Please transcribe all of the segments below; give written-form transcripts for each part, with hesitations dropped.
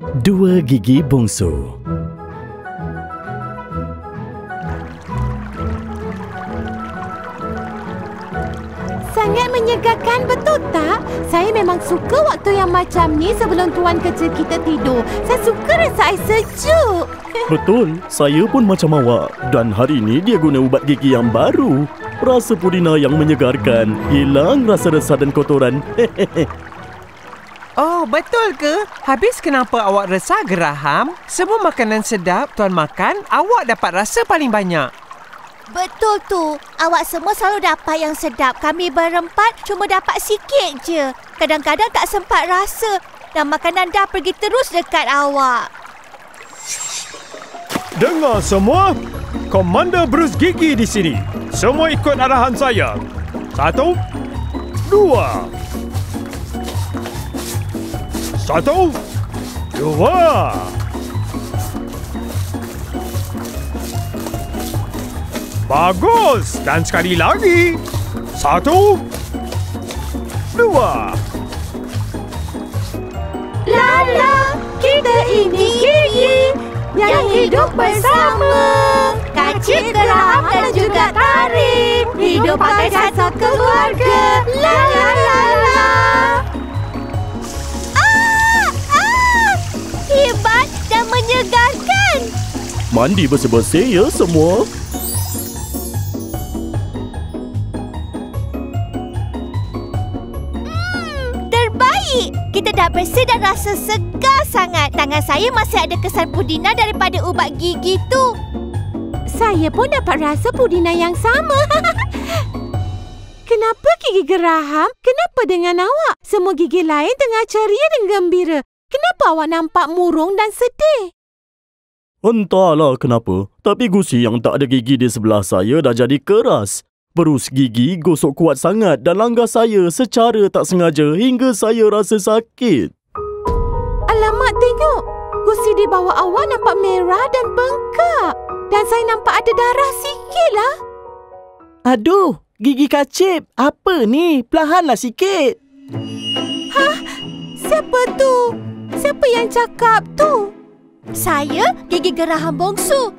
Dua gigi bongsu. Sangat menyegarkan, betul tak? Saya memang suka waktu yang macam ni sebelum tuan kerja kita tidur. Saya suka rasa air sejuk. Betul, saya pun macam awak. Dan hari ini dia guna ubat gigi yang baru. Rasa pudina yang menyegarkan, hilang rasa resah dan kotoran. Oh, betul ke? Habis kenapa awak resah, Graham? Semua makanan sedap tuan makan, awak dapat rasa paling banyak. Betul tu. Awak semua selalu dapat yang sedap. Kami berempat cuma dapat sikit je. Kadang-kadang tak sempat rasa. Dan makanan dah pergi terus dekat awak. Dengar semua. Komander Bruce Gigi di sini. Semua ikut arahan saya. 1, 2. 1, 2. Bagus. Dan sekali lagi. 1, 2. Lala, kita ini gigi yang hidup bersama. Kacip, Graham dan juga Taring. Hidup pakai satu keluarga. La la la la. Hebat dan menyegarkan. Mandi bersih-bersih ya semua. Terbaik. Kita dah bersih dan rasa segar sangat. Tangan saya masih ada kesan pudina daripada ubat gigi tu. Saya pun dapat rasa pudina yang sama. Kenapa gigi Graham? Kenapa dengan awak? Semua gigi lain tengah ceria dan gembira. Kenapa awak nampak murung dan sedih? Entahlah kenapa, tapi gusi yang tak ada gigi di sebelah saya dah jadi keras. Berus gigi gosok kuat sangat dan langgar saya secara tak sengaja hingga saya rasa sakit. Alamak, tengok. Gusi di bawah awak nampak merah dan bengkak. Dan saya nampak ada darah sikit lah. Aduh, gigi kacip. Apa ni? Perlahanlah sikit. Hah? Siapa tu? Siapa yang cakap tu? Saya gigi Graham bongsu.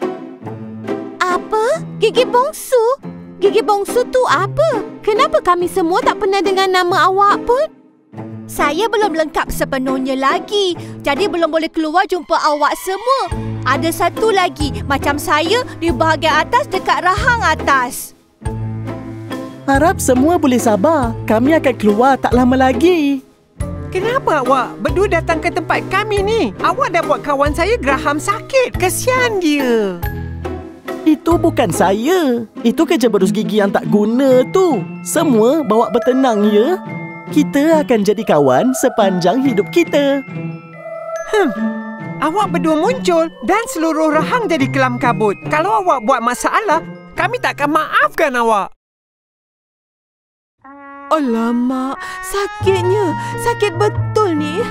Apa? Gigi bongsu? Gigi bongsu tu apa? Kenapa kami semua tak pernah dengar nama awak pun? Saya belum lengkap sepenuhnya lagi. Jadi belum boleh keluar jumpa awak semua. Ada satu lagi, macam saya di bahagian atas dekat rahang atas. Harap semua boleh sabar. Kami akan keluar tak lama lagi. Kenapa awak berdua datang ke tempat kami ni? Awak dah buat kawan saya Graham sakit. Kesian dia. Itu bukan saya. Itu kerja berus gigi yang tak guna tu. Semua bawa bertenang ya. Kita akan jadi kawan sepanjang hidup kita. Awak berdua muncul dan seluruh rahang jadi kelam kabut. Kalau awak buat masalah, kami tak akan maafkan awak. Alamak, sakitnya. Sakit betul ni.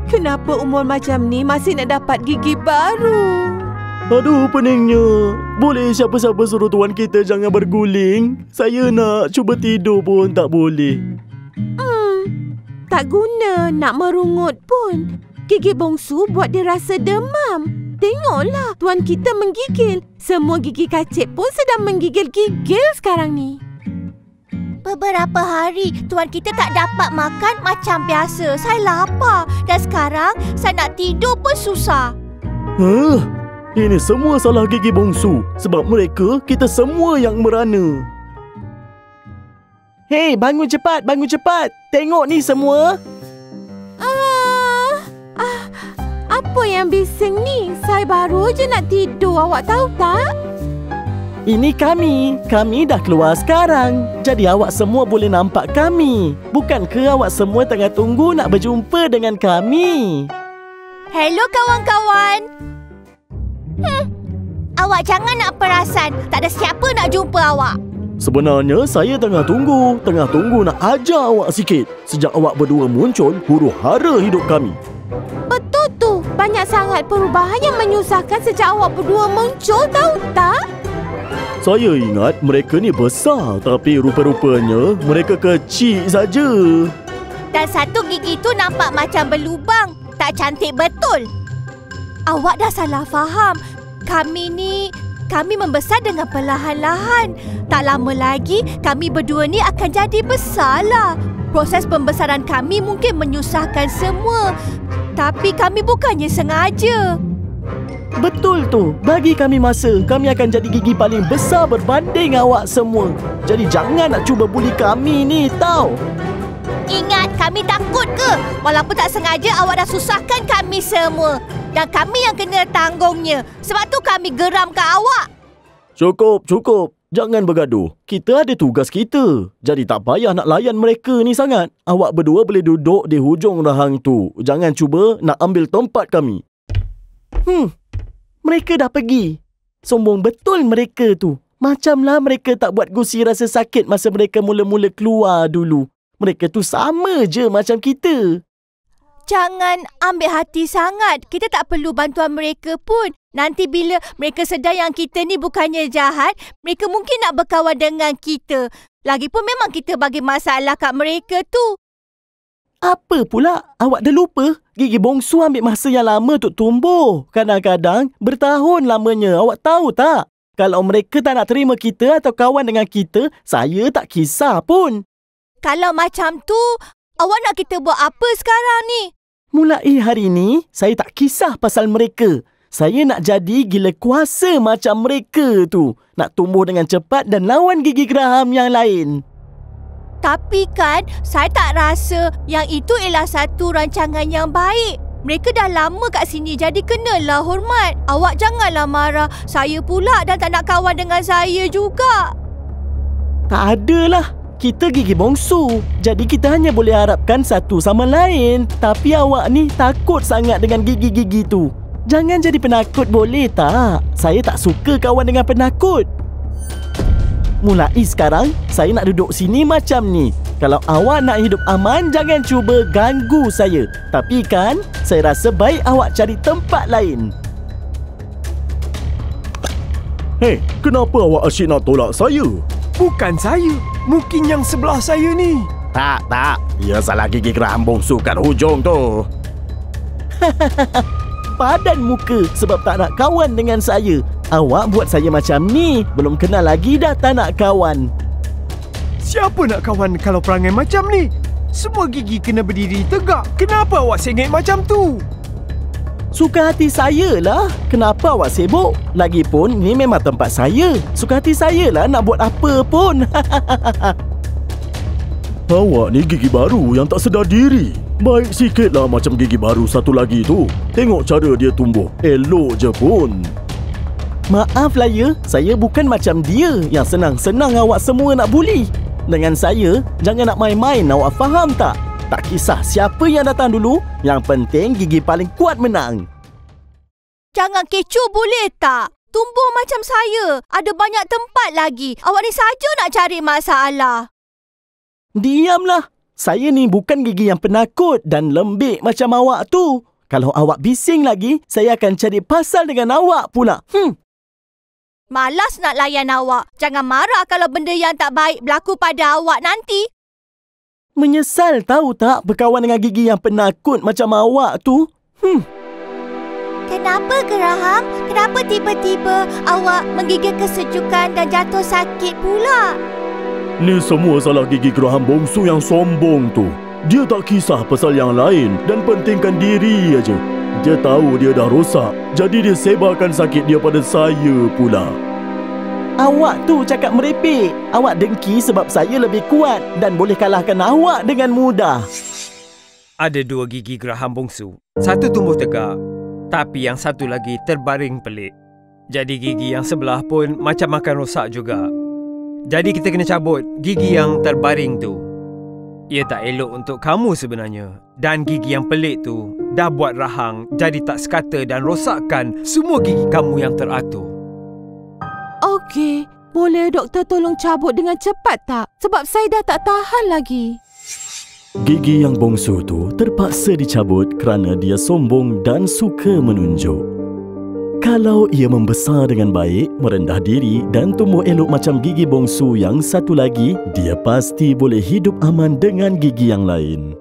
Kenapa umur macam ni masih nak dapat gigi baru? Aduh, peningnya. Boleh siapa-siapa suruh tuan kita jangan berguling? Saya nak cuba tidur pun tak boleh. Tak guna nak merungut pun. Gigi bongsu buat dia rasa demam. Tengoklah, tuan kita menggigil. Semua gigi kacip pun sedang menggigil-gigil sekarang ni. Beberapa hari tuan kita tak dapat makan macam biasa. Saya lapar dan sekarang saya nak tidur pun susah. Ini semua salah gigi bongsu. Sebab mereka, kita semua yang merana. Hei, bangun cepat, bangun cepat. Tengok ni semua. Apa yang bising ni? Saya baru je nak tidur, awak tahu tak? Ini kami. Kami dah keluar sekarang. Jadi awak semua boleh nampak kami. Bukankah awak semua tengah tunggu nak berjumpa dengan kami? Hello kawan-kawan. Awak jangan nak perasan. Tak ada siapa nak jumpa awak. Sebenarnya saya tengah tunggu nak ajar awak sikit. Sejak awak berdua muncul, huru-hara hidup kami. Betul tu. Banyak sangat perubahan yang menyusahkan sejak awak berdua muncul, tahu tak? Saya ingat mereka ni besar, tapi rupa-rupanya mereka kecil saja. Dan satu gigi tu nampak macam berlubang. tak cantik betul. Awak dah salah faham. Kami membesar dengan perlahan-lahan. Tak lama lagi, kami berdua ni akan jadi besarlah. Proses pembesaran kami mungkin menyusahkan semua. Tapi kami bukannya sengaja. Betul tu. Bagi kami masa, kami akan jadi gigi paling besar berbanding awak semua. Jadi jangan nak cuba buli kami ni, tau. Ingat, kami takut ke? Walaupun tak sengaja, awak dah susahkan kami semua. Dan kami yang kena tanggungnya. Sebab tu kami geram ke awak. Cukup. Jangan bergaduh. Kita ada tugas kita. Jadi tak payah nak layan mereka ni sangat. Awak berdua boleh duduk di hujung rahang tu. Jangan cuba nak ambil tempat kami. Mereka dah pergi. Sombong betul mereka tu. Macamlah mereka tak buat gusi rasa sakit masa mereka mula-mula keluar dulu. Mereka tu sama je macam kita. Jangan ambil hati sangat. Kita tak perlu bantuan mereka pun. Nanti bila mereka sedar yang kita ni bukannya jahat, mereka mungkin nak berkawan dengan kita. Lagipun memang kita bagi masalah kat mereka tu. Apa pula? Awak dah lupa? Gigi bongsu ambil masa yang lama untuk tumbuh. Kadang-kadang bertahun lamanya. Awak tahu tak? Kalau mereka tak nak terima kita atau kawan dengan kita, saya tak kisah pun. Kalau macam tu, awak nak kita buat apa sekarang ni? Mulai hari ni, saya tak kisah pasal mereka. Saya nak jadi gila kuasa macam mereka tu. Nak tumbuh dengan cepat dan lawan gigi geraham yang lain. Tapi kan, saya tak rasa yang itu ialah satu rancangan yang baik. Mereka dah lama kat sini, jadi kenalah hormat. Awak janganlah marah saya pula dan tak nak kawan dengan saya juga. Tak adalah. Kita gigi bongsu. Jadi kita hanya boleh harapkan satu sama lain. Tapi awak ni takut sangat dengan gigi-gigi tu. Jangan jadi penakut boleh tak? Saya tak suka kawan dengan penakut. Mulai sekarang, saya nak duduk sini macam ni. Kalau awak nak hidup aman, jangan cuba ganggu saya. Tapi kan, saya rasa baik awak cari tempat lain. Hei, kenapa awak asyik nak tolak saya? Bukan saya. Mungkin yang sebelah saya ni. Tak. Dia salah gigi geraham bongsu kat hujung tu. Padan muka sebab tak nak kawan dengan saya. Awak buat saya macam ni. Belum kenal lagi dah tak nak kawan. Siapa nak kawan kalau perangai macam ni? Semua gigi kena berdiri tegak. Kenapa awak sengit macam tu? Suka hati saya lah. Kenapa awak sibuk? Lagipun ni memang tempat saya. Suka hati saya lah nak buat apa pun. Awak ni gigi baru yang tak sedar diri. Baik sikitlah macam gigi baru satu lagi tu. Tengok cara dia tumbuh. Elok je pun. Maaf lah ya, saya bukan macam dia yang senang-senang awak semua nak buli. Dengan saya, jangan nak main-main, awak faham tak? Tak kisah siapa yang datang dulu, yang penting gigi paling kuat menang. Jangan kecoh boleh tak? Tumbuh macam saya. Ada banyak tempat lagi. Awak ni saja nak cari masalah. Diamlah. Saya ni bukan gigi yang penakut dan lembik macam awak tu. Kalau awak bising lagi, saya akan cari pasal dengan awak pula. Malas nak layan awak. Jangan marah kalau benda yang tak baik berlaku pada awak nanti. Menyesal tahu tak berkawan dengan gigi yang penakut macam awak tu? Kenapa Geraham? Kenapa tiba-tiba awak menggigil kesejukan dan jatuh sakit pula? Ni semua salah gigi geraham bongsu yang sombong tu. Dia tak kisah pasal yang lain dan pentingkan diri aja. Dia tahu dia dah rosak, jadi dia sebarkan sakit dia pada saya pula. Awak tu cakap merepek. Awak dengki sebab saya lebih kuat dan boleh kalahkan awak dengan mudah. Ada dua gigi geraham bongsu. Satu tumbuh tegak, tapi yang satu lagi terbaring pelik. Jadi gigi yang sebelah pun macam akan rosak juga. Jadi kita kena cabut gigi yang terbaring tu. Ia tak elok untuk kamu sebenarnya. Dan gigi yang pelik tu dah buat rahang jadi tak sekata dan rosakkan semua gigi kamu yang teratur. Okey, boleh doktor tolong cabut dengan cepat tak? Sebab saya dah tak tahan lagi. Gigi yang bongsu tu terpaksa dicabut kerana dia sombong dan suka menunjuk. Kalau ia membesar dengan baik, merendah diri dan tumbuh elok macam gigi bongsu yang satu lagi, dia pasti boleh hidup aman dengan gigi yang lain.